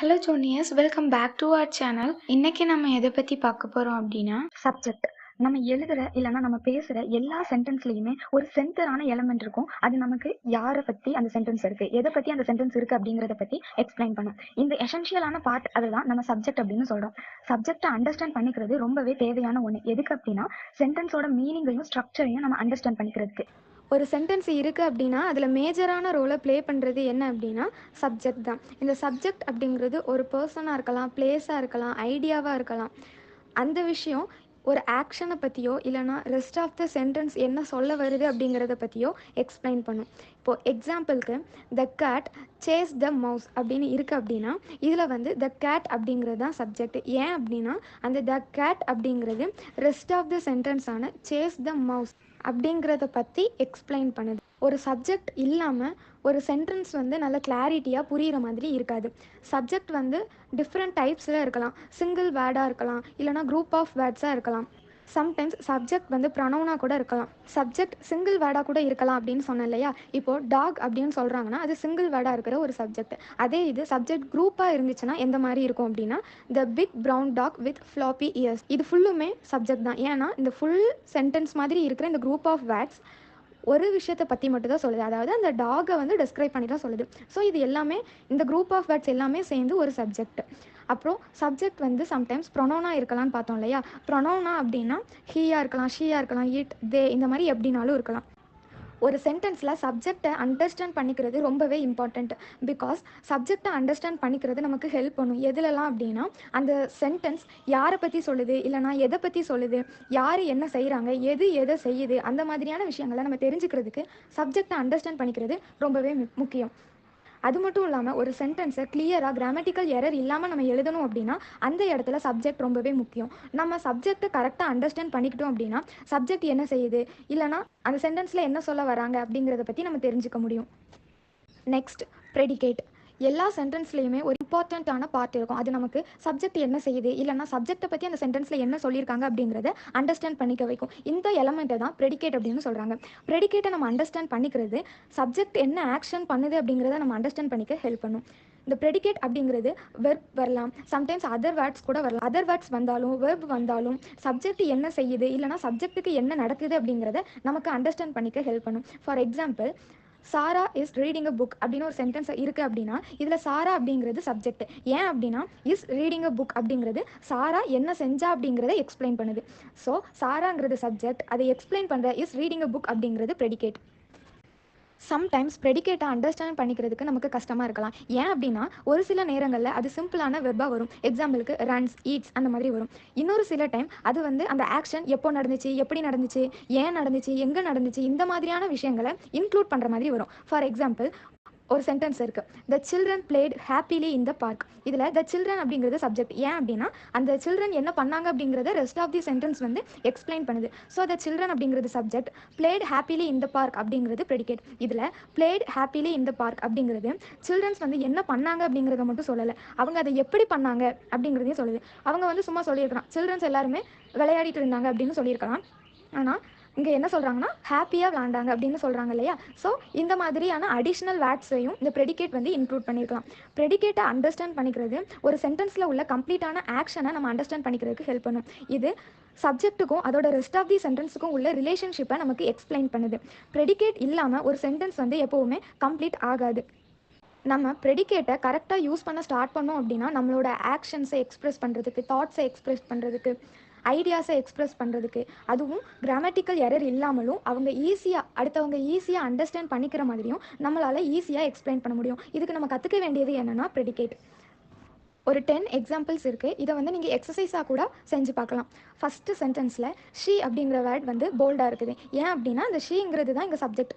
Hello juniors, welcome back to our channel. இன்னைக்கு நம்ம எதை பற்றி பார்க்க போகிறோம் அப்படின்னா சப்ஜெக்ட். நம்ம எழுதுற இல்லைன்னா நம்ம பேசுகிற எல்லா சென்டென்ஸ்லையுமே ஒரு சென்டரான எலமெண்ட் இருக்கும். அது நமக்கு யாரை பற்றி அந்த சென்டென்ஸ் இருக்குது, எதை பற்றி அந்த சென்டென்ஸ் இருக்குது அப்படிங்கிறத பற்றி எக்ஸ்பிளைன் பண்ணும். இந்த எசென்ஷியலான பார்ட் அதுதான் நம்ம சப்ஜெக்ட் அப்படின்னு சொல்கிறோம். சப்ஜெக்டை அண்டர்ஸ்டாண்ட் பண்ணிக்கிறது ரொம்பவே தேவையான ஒன்று. எதுக்கு அப்படின்னா சென்டென்ஸோட மீனிங்கையும் ஸ்ட்ரக்சரையும் நம்ம அண்டர்ஸ்டாண்ட் பண்ணிக்கிறதுக்கு. ஒரு சென்டென்ஸ் இருக்குது அப்படின்னா அதில் மேஜரான ரோலை ப்ளே பண்ணுறது என்ன அப்படின்னா சப்ஜெக்ட் தான். இந்த சப்ஜெக்ட் அப்படிங்கிறது ஒரு பர்சனாக இருக்கலாம், பிளேஸாக இருக்கலாம், ஐடியாவாக இருக்கலாம். அந்த விஷயம் ஒரு ஆக்ஷனை பற்றியோ இல்லைனா ரெஸ்ட் ஆஃப் த சென்டென்ஸ் என்ன சொல்ல வருது அப்படிங்கிறத பற்றியோ எக்ஸ்பிளைன் பண்ணும். இப்போது எக்ஸாம்பிளுக்கு த கேட் சேஸ் த மவுஸ் அப்படின்னு இருக்குது அப்படின்னா இதில் த கேட் அப்படிங்கிறது தான் சப்ஜெக்ட். ஏன் அப்படின்னா அந்த த கேட் அப்படிங்கிறது ரெஸ்ட் ஆஃப் த சென்டென்ஸான சேஸ் த மவுஸ் அப்படிங்கிறத பற்றி எக்ஸ்பிளைன் பண்ணுது. ஒரு சப்ஜெக்ட் இல்லாமல் ஒரு சென்டென்ஸ் நல்ல கிளாரிட்டியாக புரிகிற மாதிரி இருக்காது. சப்ஜெக்ட் டிஃப்ரெண்ட் டைப்ஸில் இருக்கலாம். சிங்கிள் வேர்டாக இருக்கலாம், இல்லைனா குரூப் ஆஃப் வேர்ட்ஸாக இருக்கலாம். சம்டைம்ஸ் சப்ஜெக்ட் ப்ரொனவுனாக கூட இருக்கலாம். சப்ஜெக்ட் சிங்கிள் வேர்டாக கூட இருக்கலாம் அப்படின்னு சொன்னேன் இல்லையா. இப்போது டாக் அப்படின்னு சொல்கிறாங்கன்னா அது சிங்கிள் வேர்டாக இருக்கிற ஒரு சப்ஜெக்ட். அதே இது சப்ஜெக்ட் குரூப்பாக இருந்துச்சுன்னா எந்த மாதிரி இருக்கும் அப்படின்னா the big brown dog with floppy ears. இது ஃபுல்லுமே சப்ஜெக்ட் தான். ஏன்னா இந்த ஃபுல் சென்டென்ஸ் மாதிரி இருக்கிற இந்த குரூப் ஆஃப் வேர்ட்ஸ் ஒரு விஷயத்தை பற்றி மட்டும் தான் சொல்லுது. அதாவது அந்த டாகை டிஸ்கிரைப் பண்ணி தான் சொல்லுது. ஸோ இது எல்லாமே இந்த குரூப் ஆஃப் வேர்ட்ஸ் எல்லாமே சேர்ந்து ஒரு சப்ஜெக்ட். அப்புறம் சப்ஜெக்ட் சம்டைம்ஸ் ப்ரொனவுனாக இருக்கலாம்னு பார்த்தோம் இல்லையா. ப்ரொனவுனா அப்படின்னா ஹீயாக இருக்கலாம், ஷீயாக இருக்கலாம், இட், தே, இந்த மாதிரி எப்படினாலும் இருக்கலாம். ஒரு சென்டென்ஸில் சப்ஜெக்டை அண்டர்ஸ்டாண்ட் பண்ணிக்கிறது ரொம்பவே இம்பார்ட்டண்ட். பிகாஸ் சப்ஜெக்டை அண்டர்ஸ்டாண்ட் பண்ணிக்கிறது நமக்கு ஹெல்ப் பண்ணும். எதுலலாம் அப்படின்னா அந்த சென்டென்ஸ் யாரை பற்றி சொல்லுது, இல்லைனா எதை பற்றி சொல்லுது, யார் என்ன செய்கிறாங்க, எது எதை செய்யுது, அந்த மாதிரியான விஷயங்களை நம்ம தெரிஞ்சுக்கிறதுக்கு சப்ஜெக்டை அண்டர்ஸ்டாண்ட் பண்ணிக்கிறது ரொம்பவே முக்கியம். அது மட்டும் இல்லாமல் ஒரு சென்டென்ஸை கிளியராக கிராமட்டிக்கல் எரர் இல்லாமல் நம்ம எழுதணும் அப்படின்னா அந்த இடத்துல சப்ஜெக்ட் ரொம்பவே முக்கியம். நம்ம சப்ஜெக்டை கரெக்டாக அண்டர்ஸ்டாண்ட் பண்ணிக்கிட்டோம் அப்படின்னா சப்ஜெக்ட் என்ன செய்யுது, இல்லைனா அந்த சென்டென்ஸில் என்ன சொல்ல வராங்க அப்படிங்கிறத பற்றி நம்ம தெரிஞ்சுக்க முடியும். Next, predicate. எல்லா சென்டென்ஸ்லையுமே ஒரு இம்பார்ட்டண்ட்டான பார்ட் இருக்கும். அது நமக்கு சப்ஜெக்ட் என்ன செய்யுது, இல்லைனா சப்ஜெக்டை பற்றி அந்த சென்டென்ஸில் என்ன சொல்லியிருக்காங்க அப்படிங்கிறத அண்டர்ஸ்டாண்ட் பண்ணிக்க வைக்கும். இந்த எலமெண்ட்டை தான் ப்ரெடிகேட் அப்படின்னு சொல்கிறாங்க. ப்ரெடிகேட்டை நம்ம அண்டர்ஸ்டாண்ட் பண்ணிக்கிறது சப்ஜெக்ட் என்ன ஆக்ஷன் பண்ணுது அப்படிங்கிறத நம்ம அண்டர்ஸ்டாண்ட் பண்ணிக்க ஹெல்ப் பண்ணும். இந்த ப்ரெடிகேட் அப்படிங்கிறது வெர்ப் வரலாம், சம்டைம்ஸ் அதர் வேர்ட்ஸ் கூட வரலாம். அதர் வேர்ட்ஸ் வந்தாலும் வெர்ப் வந்தாலும் சப்ஜெக்ட் என்ன செய்யுது, இல்லைனா சப்ஜெக்ட்டுக்கு என்ன நடக்குது அப்படிங்கிறத நமக்கு அண்டர்ஸ்டாண்ட் பண்ணிக்க ஹெல்ப் பண்ணும். For example, Sarah is reading a book அப்படின்னு ஒரு சென்டென்ஸ் இருக்குது அப்படின்னா இதில் சாரா அப்படிங்கிறது சப்ஜெக்ட். ஏன் அப்படின்னா இஸ் ரீடிங் அ புக் அப்படிங்கிறது சாரா என்ன செஞ்சா அப்படிங்கிறத எக்ஸ்பிளைன் பண்ணுது. ஸோ சாராங்கிறது சப்ஜெக்ட், அதை எக்ஸ்பிளைன் பண்ணுற இஸ் ரீடிங் அ புக் அப்படிங்கிறது ப்ரெடிகேட். சம்டைம்ஸ் ப்ரெடிகேட்டை அண்டர்ஸ்டாண்ட் பண்ணிக்கிறதுக்கு நமக்கு கஷ்டமாக இருக்கலாம். ஏன் அப்படின்னா ஒரு சில நேரங்களில் அது சிம்பிளான வெர்பாக வரும். எக்ஸாம்பிளுக்கு ரன்ஸ், ஈட்ஸ் அந்த மாதிரி வரும். இன்னொரு சில டைம் அது அந்த ஆக்ஷன் எப்போ நடந்துச்சு, எப்படி நடந்துச்சு, ஏன் நடந்துச்சு, எங்கே நடந்துச்சு, இந்த மாதிரியான விஷயங்களை இன்க்ளூட் பண்ணுற மாதிரி வரும். ஃபார் எக்ஸாம்பிள், ஒரு சென்டென்ஸ் இருக்குது, the children played happily in the park. இதில் த சில்ட்ரன் அப்படிங்கிறது சப்ஜெக்ட். ஏன் அப்படின்னா அந்த சில்ட்ரன் என்ன பண்ணாங்க அப்படிங்கிறத rest of the sentence explain பண்ணுது. ஸோ த சில்ட்ரன் அப்படிங்கிறது subject, played happily in the park அப்படிங்கிறது ப்ரெடிகேட். இதில் played happily in the park அப்படிங்கிறது சில்ட்ரன்ஸ் என்ன பண்ணாங்க அப்படிங்கிறத மட்டும் சொல்லலை, அவங்க அதை எப்படி பண்ணாங்க அப்படிங்கிறதையும் சொல்லுது. அவங்க சும்மா சொல்லியிருக்கலாம் சில்ட்ரன்ஸ் எல்லாருமே விளையாடிட்டு இருந்தாங்க அப்படின்னு சொல்லியிருக்கலாம். ஆனால் இங்கே என்ன சொல்கிறாங்கன்னா ஹாப்பியாக விளாண்டாங்க அப்படின்னு சொல்கிறாங்க இல்லையா. ஸோ இந்த மாதிரியான அடிஷ்னல் வேர்ட்ஸையும் இந்த ப்ரெடிகேட் இன்க்ளூட் பண்ணியிருக்கலாம். ப்ரெடிகேட்டை அண்டர்ஸ்டாண்ட் பண்ணிக்கிறது ஒரு சென்டென்ஸில் உள்ள கம்ப்ளீட்டான ஆக்ஷனை நம்ம அண்டர்ஸ்டாண்ட் பண்ணிக்கிறதுக்கு ஹெல்ப் பண்ணும். இது சப்ஜெக்ட்டுக்கும் அதோட ரெஸ்ட் ஆஃப் தி சென்டென்ஸுக்கும் உள்ள ரிலேஷன்ஷிப்பை நமக்கு எக்ஸ்பிளைன் பண்ணுது. ப்ரெடிகேட் இல்லாமல் ஒரு சென்டென்ஸ் எப்போவுமே கம்ப்ளீட் ஆகாது. நம்ம ப்ரெடிகேட்டை கரெக்டாக யூஸ் பண்ண ஸ்டார்ட் பண்ணோம் அப்படின்னா நம்மளோட ஆக்ஷன்ஸை எக்ஸ்ப்ரெஸ் பண்ணுறதுக்கு, தாட்ஸை எக்ஸ்ப்ரெஸ் பண்ணுறதுக்கு, ஐடியாஸை எக்ஸ்ப்ரெஸ் பண்ணுறதுக்கு, அதுவும் கிராமட்டிக்கல் எரர் இல்லாமலும் அடுத்தவங்க ஈஸியாக அண்டர்ஸ்டாண்ட் பண்ணிக்கிற மாதிரியும் நம்மளால் ஈஸியாக எக்ஸ்பிளைன் பண்ண முடியும். இதுக்கு நம்ம கற்றுக்க வேண்டியது என்னென்னா ப்ரெடிகேட். ஒரு 10 எக்ஸாம்பிள்ஸ் இருக்குது. இதை நீங்கள் எக்ஸசைஸாக கூட செஞ்சு பார்க்கலாம். ஃபஸ்ட்டு சென்டென்ஸில் ஷீ அப்படிங்கிற வேர்ட் போல்டாக இருக்குது. ஏன் அப்படின்னா அந்த ஷீங்கிறது தான் இங்கே சப்ஜெக்ட்.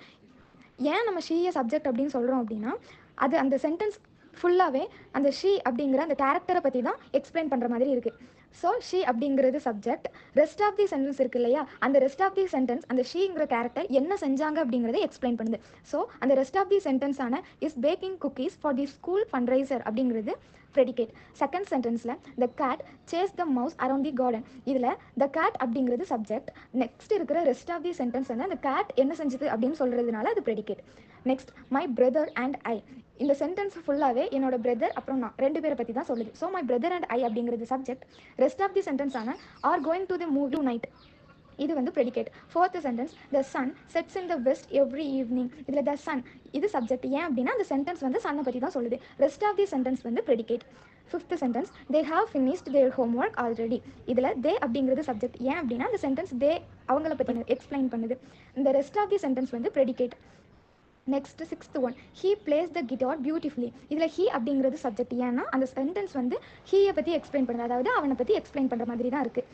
ஏன் நம்ம ஷீயை சப்ஜெக்ட் அப்படின்னு சொல்கிறோம் அப்படின்னா அது அந்த சென்டென்ஸ் ஃபுல்லாகவே அந்த ஷீ அப்படிங்கிற அந்த கேரக்டரை பற்றி தான் எக்ஸ்பிளைன் பண்ணுற மாதிரி இருக்குது. ஸோ ஷீ அப்படிங்கிறது subject, rest of the sentence இருக்குது இல்லையா, அந்த ரெஸ்ட் ஆஃப் தி சென்டென்ஸ் அந்த ஷீங்கிற கேரக்டர் என்ன செஞ்சாங்க அப்படிங்கிறத எக்ஸ்பிளைன் பண்ணுது. ஸோ அந்த ரெஸ்ட் ஆஃப் தி சென்டென்ஸான is baking cookies for the school fundraiser அப்படிங்கிறது ப்ரெடிகேட். செகண்ட் சென்டென்ஸில் the cat chase the mouse around the garden. இதில் த கேட் அப்படிங்கிறது சப்ஜெக்ட், நெக்ஸ்ட் இருக்கிற ரெஸ்ட் ஆஃப் தி சென்டென்ஸ் அந்த கேட் என்ன செஞ்சது அப்படின்னு சொல்கிறதுனால அது predicate. Next my brother and I. இந்த சென்டென்ஸ் ஃபுல்லாகவே என்னோட பிரதர் அப்புறம் நான் 2 பேரை பற்றி தான் சொல்லுது. So my brother and I அப்படிங்கிறது subject. Rest of the sentence ஆன are going to the movie night இது வந்து predicate. Fourth sentence the sun sets in the west every evening. இதில் த சன் இது சப்ஜெக்ட். ஏன் அப்படின்னா அந்த சென்டென்ஸ் வந்து சன்னை பற்றி தான் சொல்லுது. ரெஸ்ட் ஆஃப் தி சென்டென்ஸ் வந்து predicate. Fifth sentence they have finished their homework already. இதில் தே அப்படிங்கிறது சப்ஜெக்ட். ஏன் அப்படின்னா அந்த சென்டென்ஸ் தே அவங்கள பற்றி எக்ஸ்பிளைன் பண்ணுது. இந்த ரெஸ்ட் ஆஃப் தி சென்டென்ஸ் வந்து predicate. Next sixth one he plays the guitar beautifully. இதில் ஹீ அப்படிங்கிறது சப்ஜெக்ட். ஏன்னா அந்த சென்டென்ஸ் வந்து ஹீயை பற்றி எக்ஸ்பிளைன் பண்ணுறது, அதாவது அவனை பற்றி எக்ஸ்பிளைன் பண்ணுற மாதிரி தான் இருக்குது.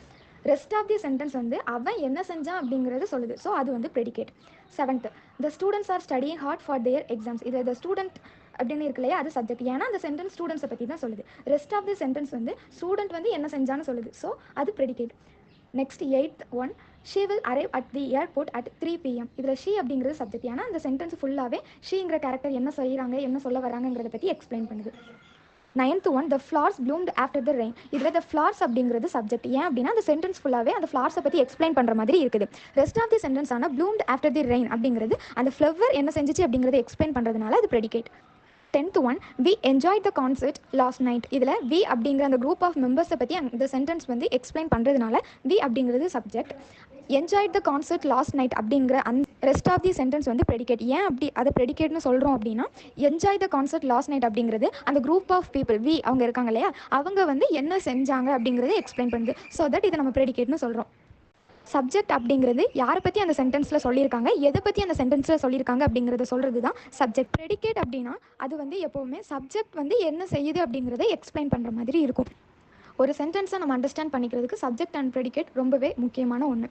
ரெஸ்ட் ஆஃப் தி சென்டென்ஸ் வந்து அவன் என்ன செஞ்சான் அப்படிங்கிறது சொல்லுது. ஸோ அது வந்து predicate. Seventh the students are studying hard for their exams. இது த ஸ்டூடெண்ட் அப்படின்னு இருக்கு இல்லையா, அது சப்ஜெக்ட். ஏன்னா அந்த சென்டென்ஸ் ஸ்டூடெண்ட்ஸை பற்றி தான் சொல்லுது. ரெஸ்ட் ஆஃப் தி சென்டென்ஸ் வந்து ஸ்டூடெண்ட் வந்து என்ன செஞ்சான்னு சொல்லுது. ஸோ அது predicate. Next eighth one she will arrive at the airport at 3 PM. இதில் ஷீ அப்படிங்கிறது சப்ஜெக்ட். ஏன்னா அந்த சென்டென்ஸ் ஃபுல்லாகவே ஷீங்கிற கேரக்டர் என்ன செய்கிறாங்க என்ன சொல்ல வராங்கிறத பற்றி எக்ஸ்பிளைன் பண்ணுது. Ninth one the flowers bloomed after the rain. இதில் த ஃப்ளார்ஸ் அப்படிங்கிறது சப்ஜெக்ட். ஏன் அப்படின்னா அந்த சென்டென்ஸ் ஃபுல்லாகவே அந்த ஃப்ளார்ஸை பற்றி எக்ஸ்பிளைன் பண்ணுற மாதிரி இருக்குது. ரெஸ்ட் ஆஃப் தி சென்டென்ஸ் ஆனால் ப்ளூம்ட் ஆஃப்டர் தி ரெயின் அப்படிங்கிறது அந்த ஃப்ளவர் என்ன செஞ்சிச்சு அப்படிங்கிறத எக்ஸ்பிளைன் பண்ணுறதுனால அது predicate. 10th one we enjoy the concert last night. இதில் வி அப்படிங்கிற அந்த குரூப் ஆஃப் மெம்பர்ஸை பற்றி அந்த சென்டென்ஸ் வந்து எக்ஸ்பிளைன் பண்ணுறதுனால வி அப்படிங்கிறது subject. Enjoy the concert last night அப்படிங்கிற அந்த ரெஸ்ட் ஆஃப் தி சென்டென்ஸ் வந்து ப்ரெடிகேட். ஏன் அப்படி அதை ப்ரெடிகேட்னு சொல்கிறோம் அப்படின்னா enjoy the concert last night அப்படிங்கிறது அந்த குரூப் ஆஃப் பீப்புள் வி அவங்க இருக்காங்க இல்லையா, அவங்க வந்து என்ன செஞ்சாங்க அப்படிங்கிறத எக்ஸ்பிளைன் பண்ணுது. ஸோ தட் இதை நம்ம ப்ரெடிகேட்னு சொல்கிறோம். சப்ஜெக்ட் அப்படிங்கிறது யாரை பற்றி அந்த சென்டென்ஸில் சொல்லியிருக்காங்க, எதை பற்றி அந்த சென்டென்ஸில் சொல்லியிருக்காங்க அப்படிங்கிறத சொல்கிறது தான் சப்ஜெக்ட். ப்ரெடிகேட் அப்படின்னா அது வந்து எப்போவுமே சப்ஜெக்ட் வந்து என்ன செய்யுது அப்படிங்கிறத எக்ஸ்பிளைன் பண்ணுற மாதிரி இருக்கும். ஒரு சென்டென்ஸை நம்ம அண்டர்ஸ்டாண்ட் பண்ணிக்கிறதுக்கு சப்ஜெக்ட் அண்ட் ப்ரெடிகேட் ரொம்பவே முக்கியமான ஒன்று.